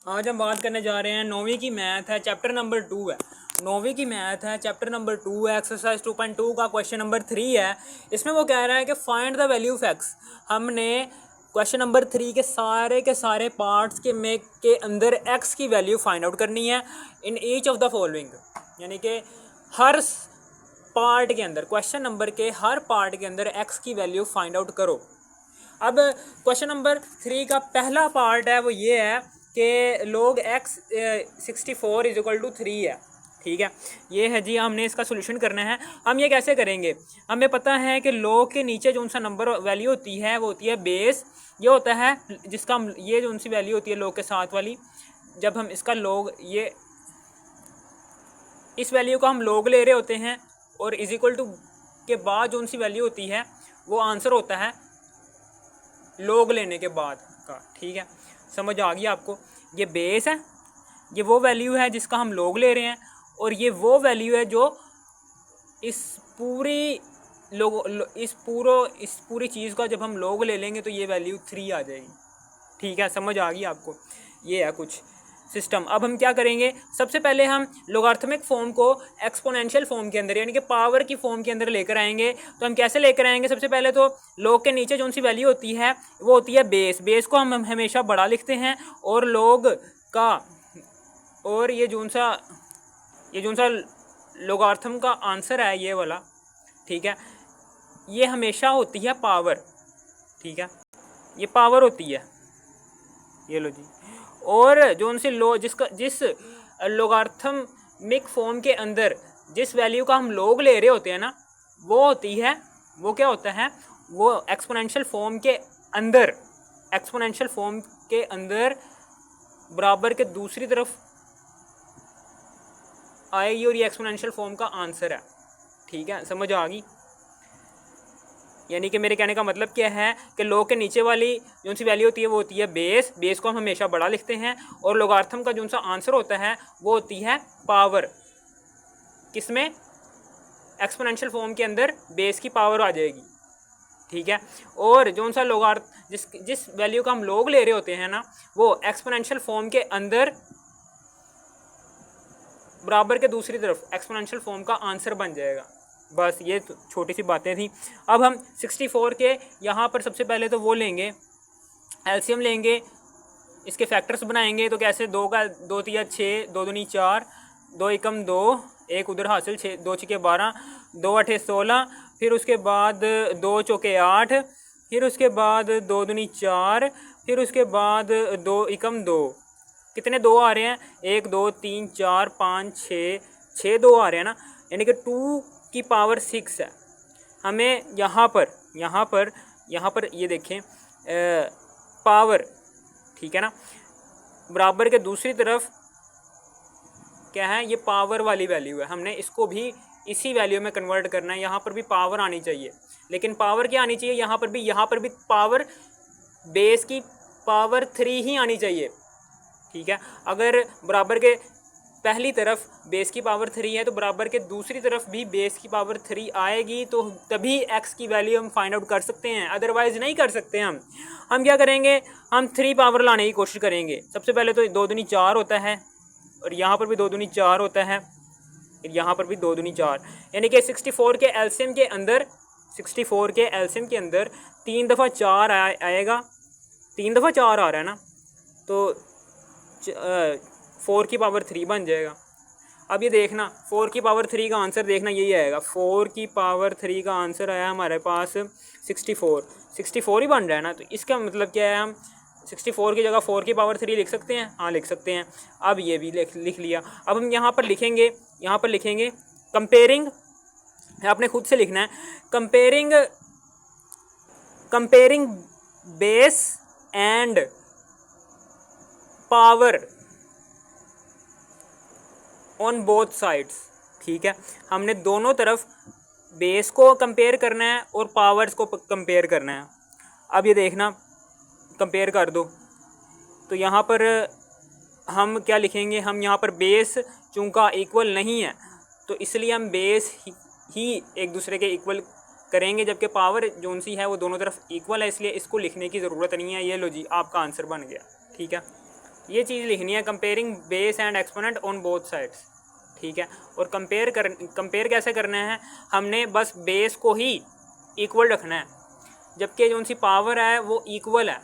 आज हम बात करने जा रहे हैं नौवीं की मैथ है, चैप्टर नंबर 2 है। नौवीं की मैथ है, चैप्टर नंबर 2 है, एक्सरसाइज 2.2 का क्वेश्चन नंबर 3 है। इसमें वो कह रहा है कि find the value of x. हमने क्वेश्चन नंबर 3 के सारे पार्ट्स के अंदर एक्स की वैल्यू फाइंड आउट करनी है in each of the following, यानी कि हर पार्ट के अंदर, क्वेश्चन नंबर के हर पार्ट के अंदर एक्स की वैल्यू फाइंड आउट करो। अब क्वेश्चन नंबर 3 का पहला पार्ट है वो ये है कि log x 64 is equal to 3 है। ठीक है, ये है जी, हमने इसका सोल्यूशन करना है। हम ये कैसे करेंगे? हमें पता है कि log के नीचे जो सा नंबर वैल्यू होती है वो होती है बेस। ये होता है जिसका ये जो सी वैल्यू होती है log के साथ वाली, जब हम इसका log ये इस वैल्यू का हम log ले रहे होते हैं और इज इक्वल टू के बाद जो सी वैल्यू होती है वो आंसर होता है log लेने के बाद का। ठीक है, समझ आ गई आपको? ये बेस है, ये वो वैल्यू है जिसका हम log ले रहे हैं, और ये वो वैल्यू है जो इस पूरी इस पूरी चीज़ का जब हम log ले लेंगे तो ये वैल्यू 3 आ जाएगी। ठीक है, समझ आ गई आपको? ये है कुछ सिस्टम। अब हम क्या करेंगे? सबसे पहले हम लोगार्थमिक फॉर्म को एक्सपोनेंशियल फॉर्म के अंदर, यानी कि पावर की फॉर्म के अंदर लेकर आएंगे। तो हम कैसे लेकर आएंगे? सबसे पहले तो log के नीचे जो सी वैल्यू होती है वो होती है बेस। बेस को हम हमेशा बड़ा लिखते हैं, और log का, और ये जो सा लोगार्थम का आंसर है ये वाला, ठीक है, ये हमेशा होती है पावर। ठीक है, ये पावर होती है, ये लो जी। और जो उनसे जिस लोगार्थमिक फॉर्म के अंदर जिस वैल्यू का हम log ले रहे होते हैं ना, वो होती है, वो क्या होता है, वो एक्सपोनेंशियल फॉर्म के अंदर बराबर के दूसरी तरफ आएगी, और ये एक्सपोनेंशियल फॉर्म का आंसर है। ठीक है, समझ आ गई? यानी कि मेरे कहने का मतलब क्या है कि log के नीचे वाली जो सी वैल्यू होती है वो होती है बेस। बेस को हम हमेशा बड़ा लिखते हैं, और लोगार्थम का जो सा आंसर होता है वो होती है पावर। किसमें? एक्सपोनेंशियल फॉर्म के अंदर बेस की पावर आ जाएगी। ठीक है, और जो सा जिस वैल्यू का हम log ले रहे होते हैं ना, वो एक्सपोनेंशियल फॉर्म के अंदर बराबर के दूसरी तरफ एक्सपोनेंशियल फॉर्म का आंसर बन जाएगा। बस ये छोटी सी बातें थी। अब हम 64 के यहाँ पर सबसे पहले तो वो लेंगे, एलसीएम लेंगे, इसके फैक्टर्स बनाएंगे। तो कैसे? 2 का 2 तिया 6, 2 दूनी 4, 2 एकम 2, 1 उधर हासिल, 6 2 छिके 12, 2 अठे 16, फिर उसके बाद 2 चौके 8, फिर उसके बाद 2 दूनी 4, फिर उसके बाद 2 एकम 2। कितने 2 आ रहे हैं? 1 2 3 4 5 6 2 आ रहे हैं ना, यानी कि 2 की पावर 6 है। हमें यहाँ पर ये देखें पावर, ठीक है ना, बराबर के दूसरी तरफ क्या है, ये पावर वाली वैल्यू है। हमने इसको भी इसी वैल्यू में कन्वर्ट करना है। यहाँ पर भी पावर आनी चाहिए, लेकिन पावर क्या आनी चाहिए? यहाँ पर भी पावर, बेस की पावर 3 ही आनी चाहिए। ठीक है, अगर बराबर के पहली तरफ बेस की पावर 3 है तो बराबर के दूसरी तरफ भी बेस की पावर 3 आएगी, तो तभी x की वैल्यू हम फाइंड आउट कर सकते हैं, अदरवाइज नहीं कर सकते। हम क्या करेंगे? हम 3 पावर लाने की कोशिश करेंगे। सबसे पहले तो 2 दूनी 4 होता है, और यहाँ पर भी 2 दूनी 4 होता है, यहाँ पर भी 2 दूनी 4, यानी कि 64 के एलसीएम के अंदर 3 दफ़ा 4 आएगा। 3 दफ़ा 4 आ रहा है ना, तो 4 की पावर 3 बन जाएगा। अब ये देखना, 4 की पावर 3 का आंसर देखना, यही आएगा। 4 की पावर 3 का आंसर आया हमारे पास 64 ही बन रहा है ना। तो इसका मतलब क्या है? हम 64 की जगह 4 की पावर 3 लिख सकते हैं। हाँ, लिख सकते हैं। अब ये भी लिख लिया। अब हम यहाँ पर लिखेंगे कंपेयरिंग, आपने खुद से लिखना है, comparing base and power on both sides. ठीक है, हमने दोनों तरफ बेस को कंपेयर करना है और पावर्स को कंपेयर करना है। अब ये देखना, कंपेयर कर दो, तो यहाँ पर हम क्या लिखेंगे? हम यहाँ पर बेस चूँकि इक्वल नहीं है तो इसलिए हम बेस ही एक दूसरे के इक्वल करेंगे, जबकि पावर जोन सी है वो दोनों तरफ इक्वल है, इसलिए इसको लिखने की ज़रूरत नहीं है। ये लो जी, आपका आंसर बन गया। ठीक है, ये चीज़ लिखनी है, comparing base and exponent on both sides, ठीक है। और कंपेयर कैसे करना है, हमने बस बेस को ही इक्वल रखना है, जबकि जो उनकी पावर है वो इक्वल है।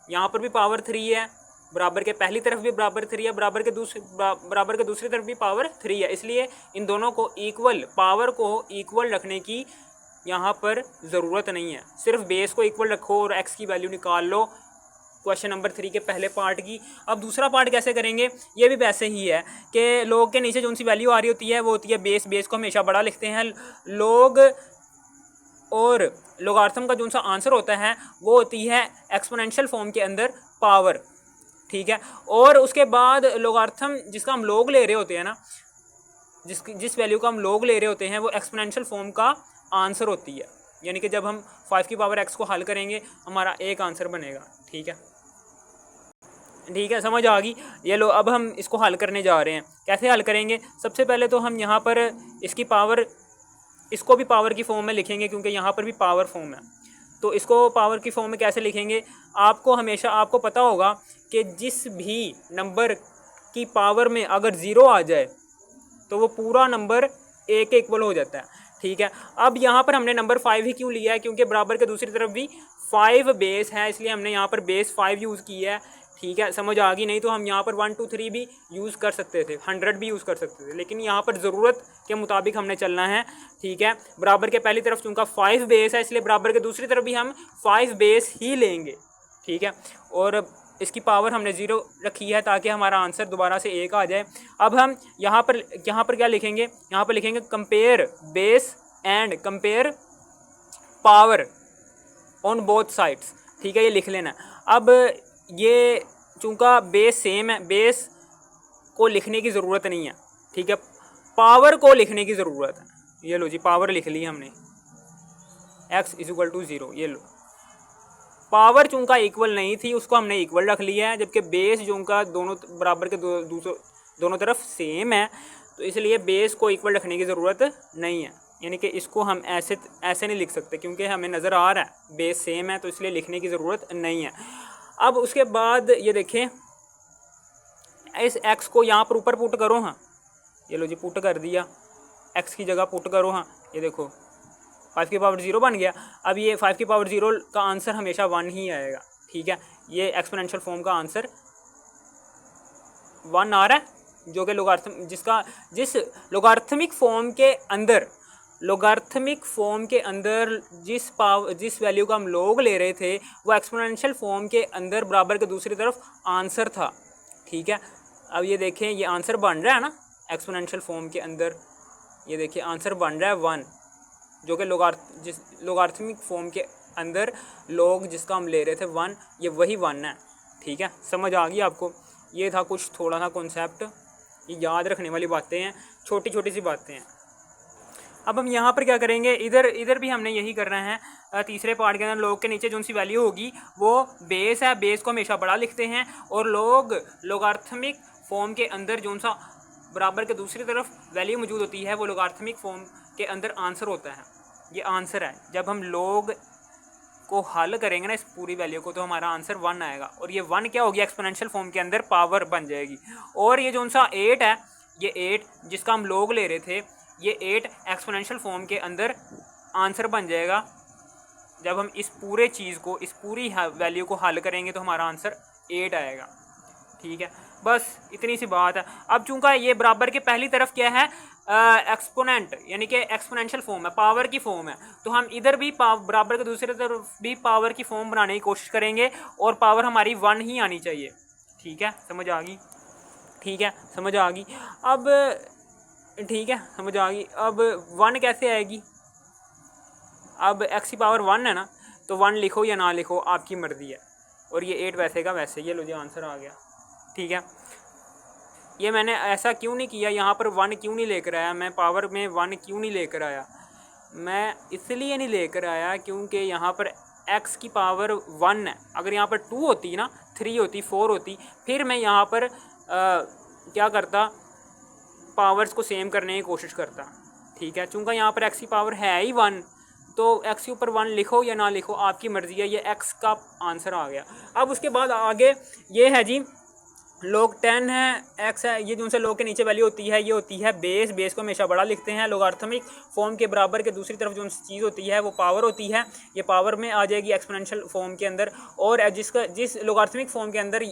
यहाँ पर भी पावर 3 है, बराबर के पहली तरफ भी बराबर 3 है, बराबर के दूसरी तरफ भी पावर 3 है, इसलिए इन दोनों को इक्वल, पावर को इक्वल रखने की यहाँ पर ज़रूरत नहीं है। सिर्फ बेस को इक्वल रखो और एक्स की वैल्यू निकाल लो क्वेश्चन नंबर 3 के पहले पार्ट की। अब दूसरा पार्ट कैसे करेंगे, ये भी वैसे ही है कि लोग के नीचे जो सी वैल्यू आ रही होती है वो होती है बेस, बेस को हमेशा बड़ा लिखते हैं लोग, और लोगार्थम का जो सा आंसर होता है वो होती है एक्सपोनेंशियल फॉर्म के अंदर पावर, ठीक है। और उसके बाद लोगार्थम जिसका हम लोग ले रहे होते हैं ना, जिस वैल्यू का हम लोग ले रहे होते हैं वो एक्सपोनेंशियल फॉर्म का आंसर होती है, यानी कि जब हम 5 की पावर x को हल करेंगे हमारा एक आंसर बनेगा, ठीक है। ठीक है, समझ आ गई। ये लो, अब हम इसको हल करने जा रहे हैं। कैसे हल करेंगे, सबसे पहले तो हम यहाँ पर इसकी पावर, इसको भी पावर की फॉर्म में लिखेंगे क्योंकि यहाँ पर भी पावर फॉर्म है, तो इसको पावर की फॉर्म में कैसे लिखेंगे, आपको हमेशा आपको पता होगा कि जिस भी नंबर की पावर में अगर 0 आ जाए तो वो पूरा नंबर एक के इक्वल हो जाता है, ठीक है। अब यहाँ पर हमने नंबर 5 ही क्यों लिया है, क्योंकि बराबर के दूसरी तरफ भी 5 बेस है, इसलिए हमने यहाँ पर बेस 5 यूज़ किया है, ठीक है। समझ आ गई, नहीं तो हम यहाँ पर 1 2 3 भी यूज़ कर सकते थे, 100 भी यूज़ कर सकते थे, लेकिन यहाँ पर ज़रूरत के मुताबिक हमने चलना है, ठीक है। बराबर के पहली तरफ चूँकि 5 बेस है इसलिए बराबर के दूसरी तरफ भी हम 5 बेस ही लेंगे, ठीक है। और इसकी पावर हमने 0 रखी है ताकि हमारा आंसर दोबारा से 1 आ जाए। अब हम यहाँ पर क्या लिखेंगे, यहाँ पर लिखेंगे compare base and compare power on both sides, ठीक है, ये लिख लेना। अब ये चूँकि बेस सेम है, बेस को लिखने की ज़रूरत नहीं है, ठीक है, पावर को लिखने की ज़रूरत है। ये लो जी, पावर लिख ली हमने, x = 0, ये लो। पावर चूँकि इक्वल नहीं थी उसको हमने इक्वल रख लिया है, जबकि बेस चूँकि दोनों बराबर के दोनों तरफ सेम है, तो इसलिए बेस को इक्वल रखने की ज़रूरत नहीं है, यानी कि इसको हम ऐसे नहीं लिख सकते क्योंकि हमें नज़र आ रहा है बेस सेम है, तो इसलिए लिखने की ज़रूरत नहीं है। अब उसके बाद ये देखें, इस x को यहाँ पर ऊपर पुट करो, हाँ ये लो जी, पुट कर दिया, x की जगह पुट करो, हाँ ये देखो 5 की पावर 0 बन गया। अब ये 5 की पावर 0 का आंसर हमेशा 1 ही आएगा, ठीक है। ये एक्सपोनेंशियल फॉर्म का आंसर 1 आ रहा है, जो कि जिस लोगार्थमिक फॉर्म के अंदर जिस वैल्यू का हम लोग ले रहे थे वो एक्सपोनेंशियल फॉर्म के अंदर बराबर के दूसरी तरफ आंसर था, ठीक है। अब ये देखें, ये आंसर बन रहा है ना एक्सपोनेंशियल फॉर्म के अंदर, ये देखिए आंसर बन रहा है 1, जो कि लोगार्थमिक फॉर्म के अंदर लोग जिसका हम ले रहे थे 1, ये वही 1 है, ठीक है। समझ आ गई आपको, ये था कुछ थोड़ा सा कॉन्सेप्ट, ये याद रखने वाली बातें हैं, छोटी छोटी सी बातें हैं। अब हम यहाँ पर क्या करेंगे, इधर भी हमने यही करना है। तीसरे पार्ट के अंदर लोग के नीचे जो सी वैल्यू होगी वो बेस है, बेस को हमेशा बड़ा लिखते हैं, और लोगार्थमिक फॉर्म के अंदर जो सा बराबर के दूसरी तरफ वैल्यू मौजूद होती है वो लोगार्थमिक फॉर्म के अंदर आंसर होता है। ये आंसर है, जब हम लोग को हल करेंगे ना इस पूरी वैल्यू को, तो हमारा आंसर 1 आएगा, और ये 1 क्या होगी, एक्सपोनेंशियल फॉर्म के अंदर पावर बन जाएगी। और ये जो सा 8 है, ये 8 जिसका हम लोग ले रहे थे, ये 8 एक्सपोनेंशियल फॉर्म के अंदर आंसर बन जाएगा। जब हम इस पूरे चीज़ को, इस पूरी वैल्यू को हल करेंगे तो हमारा आंसर 8 आएगा, ठीक है। बस इतनी सी बात है। अब चूंकि ये बराबर के पहली तरफ क्या है, एक्सपोनेंट, यानी कि एक्सपोनेंशियल फॉर्म है, पावर की फॉर्म है, तो हम इधर भी बराबर के दूसरी तरफ भी पावर की फॉर्म बनाने की कोशिश करेंगे, और पावर हमारी 1 ही आनी चाहिए, ठीक है। समझ आ गई, ठीक है, समझ आ गई। अब ठीक है, समझ आ गई। अब 1 कैसे आएगी, अब x की पावर 1 है ना, तो 1 लिखो या ना लिखो आपकी मर्ज़ी है, और ये 8 वैसे का वैसे, ये लो जी आंसर आ गया, ठीक है। ये मैंने ऐसा क्यों नहीं किया, यहाँ पर 1 क्यों नहीं लेकर आया, मैं पावर में 1 क्यों नहीं लेकर आया, मैं इसलिए नहीं लेकर आया क्योंकि यहाँ पर x की पावर 1 है। अगर यहाँ पर 2 होती ना, 3 होती, 4 होती, फिर मैं यहाँ पर क्या करता, पावर्स को सेम करने की कोशिश करता, ठीक है। चूँकि यहाँ पर x की पावर है ही 1, तो x के ऊपर 1 लिखो या ना लिखो आपकी मर्ज़ी है, ये x का आंसर आ गया। अब उसके बाद आगे ये है जी log 10 है, x है, ये जो उनसे log के नीचे वैल्यू होती है ये होती है बेस, बेस को हमेशा बड़ा लिखते हैं। लोगार्थमिक फॉर्म के बराबर के दूसरी तरफ जो चीज़ होती है वो पावर होती है, ये पावर में आ जाएगी एक्सपोनेंशियल फॉर्म के अंदर। और जिस लोगार्थमिक फॉर्म के अंदर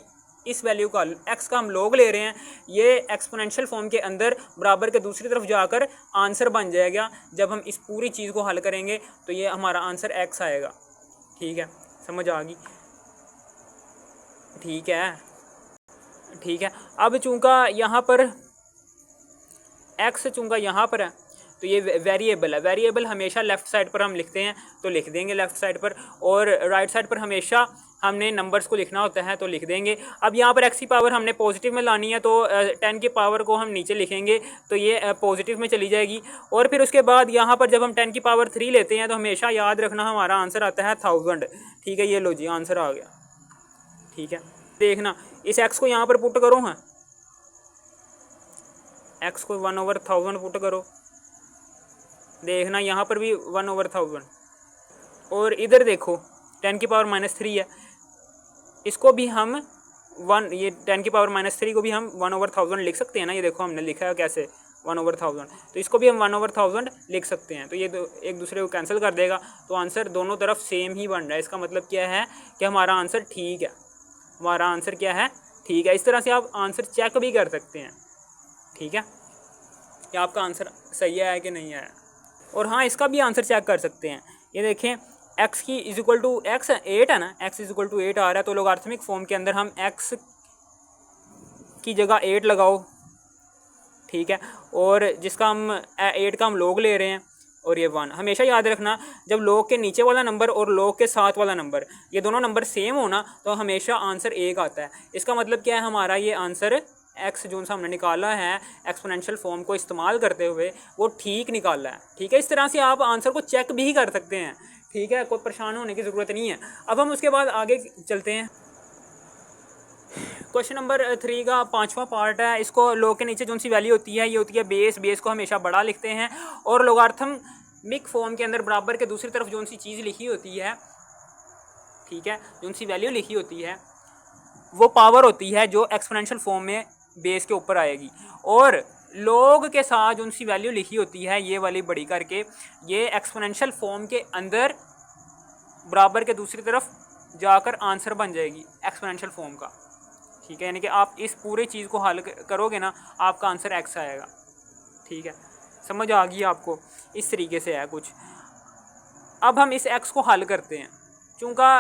इस वैल्यू का x का हम log ले रहे हैं, ये एक्सपोनेंशियल फॉर्म के अंदर बराबर के दूसरी तरफ जाकर आंसर बन जाएगा। जब हम इस पूरी चीज़ को हल करेंगे तो ये हमारा आंसर x आएगा। ठीक है, समझ आ गई? ठीक है, ठीक है। अब चूँका यहाँ पर x चूँका यहाँ पर है तो ये वेरिएबल है, वेरिएबल हमेशा लेफ़्ट साइड पर हम लिखते हैं तो लिख देंगे लेफ़्ट साइड पर, और राइट साइड पर हमेशा हमने नंबर्स को लिखना होता है तो लिख देंगे। अब यहाँ पर x की पावर हमने पॉजिटिव में लानी है तो 10 की पावर को हम नीचे लिखेंगे तो ये पॉजिटिव में चली जाएगी। और फिर उसके बाद यहाँ पर जब हम 10 की पावर 3 लेते हैं तो हमेशा याद रखना हमारा आंसर आता है 1000। ठीक है, ये लो जी आंसर आ गया। ठीक है, देखना इस x को यहाँ पर पुट करो, हाँ x को 1/1000 पुट करो, देखना यहाँ पर भी 1/1000। और इधर देखो 10 की पावर -3 है, इसको भी हम ये 10 की पावर -3 को भी हम 1/1000 लिख सकते हैं ना। ये देखो हमने लिखा है कैसे 1/1000, तो इसको भी हम 1/1000 लिख सकते हैं। तो ये एक दूसरे को कैंसिल कर देगा तो आंसर दोनों तरफ सेम ही बन रहा है। इसका मतलब क्या है कि हमारा आंसर ठीक है, हमारा आंसर क्या है, ठीक है। इस तरह से आप आंसर चेक भी कर सकते हैं। ठीक है, कि आपका आंसर सही है कि नहीं है। और हाँ, इसका भी आंसर चेक कर सकते हैं। ये देखें x की इक्वल टू x 8 है ना, x इक्वल टू 8 आ रहा है तो लोगार्थमिक फॉर्म के अंदर हम x की जगह 8 लगाओ। ठीक है, और जिसका हम 8 का हम log ले रहे हैं और ये 1। हमेशा याद रखना जब log के नीचे वाला नंबर और log के साथ वाला नंबर ये दोनों नंबर सेम होना तो हमेशा आंसर 1 आता है। इसका मतलब क्या है, हमारा ये आंसर x जो सा हमने निकाला है एक्सपोनेंशियल फॉर्म को इस्तेमाल करते हुए वो ठीक निकाला है। ठीक है, इस तरह से आप आंसर को चेक भी कर सकते हैं। ठीक है, कोई परेशान होने की ज़रूरत नहीं है। अब हम उसके बाद आगे चलते हैं। क्वेश्चन नंबर 3 का 5वां पार्ट है। इसको log के नीचे जो सी वैल्यू होती है ये होती है बेस, बेस को हमेशा बड़ा लिखते हैं। और लोगार्थमिक फॉर्म के अंदर बराबर के दूसरी तरफ जो सी चीज़ लिखी होती है, ठीक है, जो सी वैल्यू लिखी होती है वो पावर होती है जो एक्सपोनेंशियल फॉर्म में बेस के ऊपर आएगी। और log के साथ जो सी वैल्यू लिखी होती है ये वाली बड़ी करके ये एक्सपोनेंशियल फॉर्म के अंदर बराबर के दूसरी तरफ जाकर आंसर बन जाएगी एक्सपोनेंशियल फॉर्म का। ठीक है, यानी कि आप इस पूरी चीज़ को हल करोगे ना आपका आंसर x आएगा। ठीक है, समझ आ गई आपको? इस तरीके से है कुछ। अब हम इस x को हल करते हैं। चूँकि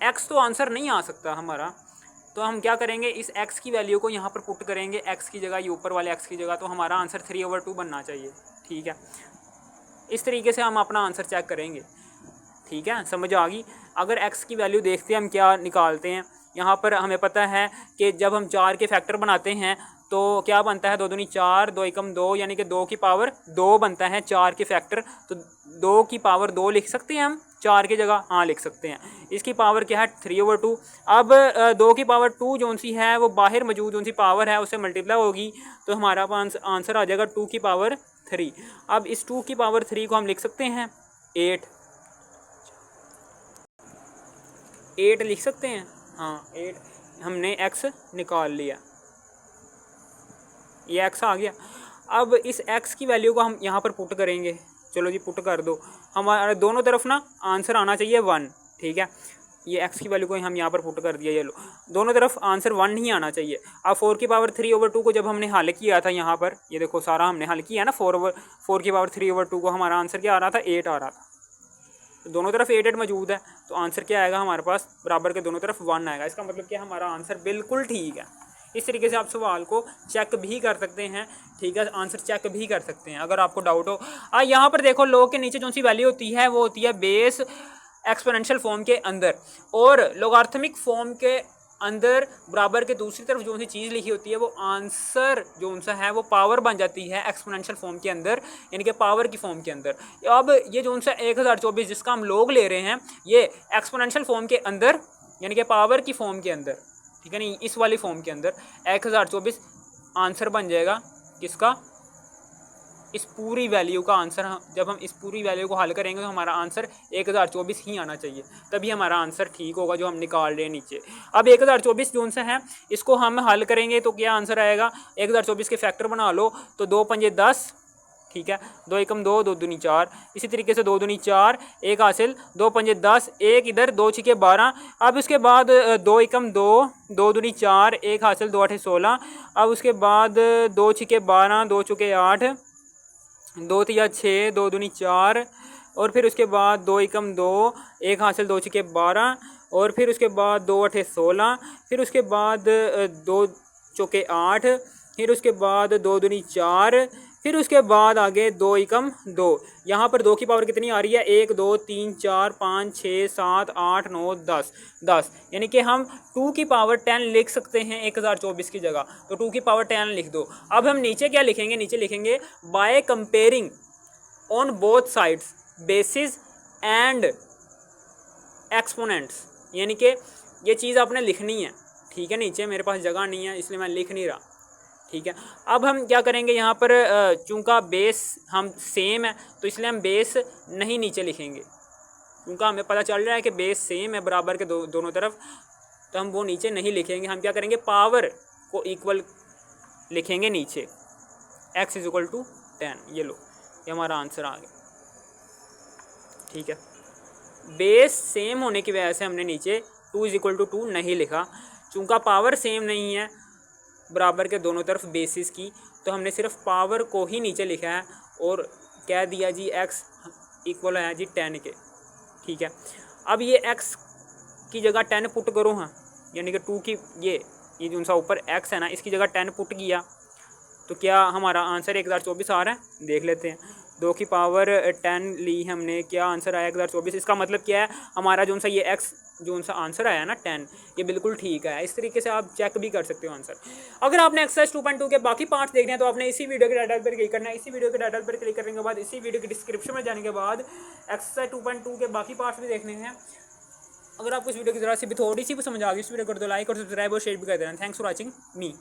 x तो आंसर नहीं आ सकता हमारा, तो हम क्या करेंगे, इस x की वैल्यू को यहाँ पर पुट करेंगे, x की जगह, ये ऊपर वाले x की जगह, तो हमारा आंसर 3/2 बनना चाहिए। ठीक है, इस तरीके से हम अपना आंसर चेक करेंगे। ठीक है, समझ आ गई? अगर x की वैल्यू देखते हैं हम क्या निकालते हैं, यहाँ पर हमें पता है कि जब हम 4 के फैक्टर बनाते हैं तो क्या बनता है, 2 दूनी 4, 2 एकम 2, यानी कि 2 की पावर 2 बनता है 4 के फैक्टर। तो 2 की पावर 2 लिख सकते हैं हम 4 की जगह, हाँ लिख सकते हैं। इसकी पावर क्या है 3/2। अब 2 की पावर 2 जो सी है वो बाहर मौजूद जो सी पावर है उससे मल्टीप्लाई होगी तो हमारा आंसर आ जाएगा 2 की पावर 3। अब इस 2 की पावर 3 को हम लिख सकते हैं 8 लिख सकते हैं, हाँ 8। हमने x निकाल लिया, ये x आ गया। अब इस x की वैल्यू को हम यहाँ पर पुट करेंगे। चलो जी पुट कर दो, हमारे दोनों तरफ ना आंसर आना चाहिए 1। ठीक है, ये x की वैल्यू को हम यहाँ पर पुट कर दिया, ये लो दोनों तरफ आंसर 1 ही आना चाहिए। अब 4 की पावर 3/2 को जब हमने हल किया था यहाँ पर, ये देखो सारा हमने हल किया ना, 4 की पावर 3/2 को हमारा आंसर क्या आ रहा था, 8 आ रहा था। तो दोनों तरफ 8 मौजूद है तो आंसर क्या आएगा हमारे पास, बराबर के दोनों तरफ 1 आएगा। इसका मतलब क्या, हमारा आंसर बिल्कुल ठीक है। इस तरीके से आप सवाल को चेक भी कर सकते हैं। ठीक है, आंसर चेक भी कर सकते हैं अगर आपको डाउट हो। यहाँ पर देखो log के नीचे जो सी वैल्यू होती है वो होती है बेस एक्सपोनेंशियल फॉर्म के अंदर, और लोगार्थमिक फॉर्म के अंदर बराबर के दूसरी तरफ जो सी चीज़ लिखी होती है वो आंसर जो सा है वो पावर बन जाती है एक्सपोनेंशियल फॉर्म के अंदर, यानी कि पावर की फॉर्म के अंदर। अब ये जो सा 1024 जिसका हम log ले रहे हैं ये एक्सपोनेंशियल फॉर्म के अंदर यानी कि पावर की फॉर्म के अंदर, ठीक है नहीं, इस वाली फॉर्म के अंदर 1024 आंसर बन जाएगा किसका, इस पूरी वैल्यू का आंसर, जब हम इस पूरी वैल्यू को हल करेंगे तो हमारा आंसर 1024 ही आना चाहिए, तभी हमारा आंसर ठीक होगा जो हम निकाल रहे हैं नीचे। अब 1024 जो सा है इसको हम हल करेंगे तो क्या आंसर आएगा, 1024 के फैक्टर बना लो तो 2 पंजे 10, ठीक है, 2 एकम 2, 2 दूनी 4, इसी तरीके से 2 दूनी 4, एक हासिल, 2 पंजे 10, एक इधर, 2 छिके 12। अब उसके बाद 2 एकम 2, 2 दूनी 4, एक हासिल, 2 आठे 16। अब उसके बाद 2 छिके 12, 2 चुके 8, 2 तिया 6, 2 दूनी 4, और फिर उसके बाद 2 एकम 2, एक हासिल, 2 छिके 12, और फिर उसके बाद 2 अठे 16, फिर उसके बाद 2 चौके 8, फिर उसके बाद 2 दूनी 4, फिर उसके बाद आगे 2 एकम 2। यहाँ पर 2 की पावर कितनी आ रही है, 1 2 3 4 5 6 7 8 9 10, यानी कि हम 2 की पावर 10 लिख सकते हैं 1024 की जगह, तो 2 की पावर 10 लिख दो। अब हम नीचे क्या लिखेंगे, नीचे लिखेंगे by comparing on both sides basis and exponents, यानी कि ये चीज़ आपने लिखनी है, ठीक है। नीचे मेरे पास जगह नहीं है इसलिए मैं लिख नहीं रहा, ठीक है। अब हम क्या करेंगे, यहाँ पर चूँकि बेस हम सेम है तो इसलिए हम बेस नहीं नीचे लिखेंगे, क्योंकि हमें पता चल रहा है कि बेस सेम है बराबर के दोनों तरफ, तो हम वो नीचे नहीं लिखेंगे। हम क्या करेंगे, पावर को इक्वल लिखेंगे नीचे, x इज इक्वल टू 10। ये लो, ये हमारा आंसर आ गया, ठीक है। बेस सेम होने की वजह से हमने नीचे 2 इज इक्वल टू 2 नहीं लिखा, चूँकि पावर सेम नहीं है बराबर के दोनों तरफ बेसिस की, तो हमने सिर्फ पावर को ही नीचे लिखा है और कह दिया जी x इक्वल है जी 10 के, ठीक है। अब ये x की जगह 10 पुट करो, हाँ, यानी कि 2 की ये जो सा ऊपर x है ना, इसकी जगह 10 पुट किया तो क्या हमारा आंसर 1024 आ रहा है, देख लेते हैं। 2 की पावर 10 ली हमने, क्या आंसर आया 1024। इसका मतलब क्या है, हमारा जो सा ये x जो सा आंसर आया ना 10, ये बिल्कुल ठीक है। इस तरीके से आप चेक भी कर सकते हो आंसर। अगर आपने एक्सरसाइज 2.2 के बाकी पार्ट्स देखने हैं तो आपने इसी वीडियो के टाइटल पर क्लिक करना है। इसी वीडियो के टाइटल पर क्लिक करने के बाद इसी वीडियो के डिस्क्रिप्शन में जाने के बाद एक्सरसाइज 2.2 के बाकी पार्ट्स भी देखने हैं। अगर आपको इस वीडियो की जरा सी भी थोड़ी सी भी समझ आ गई, इस वीडियो को कर दो लाइक और सब्सक्राइब और शेयर भी कर देना। Thanks for watching me.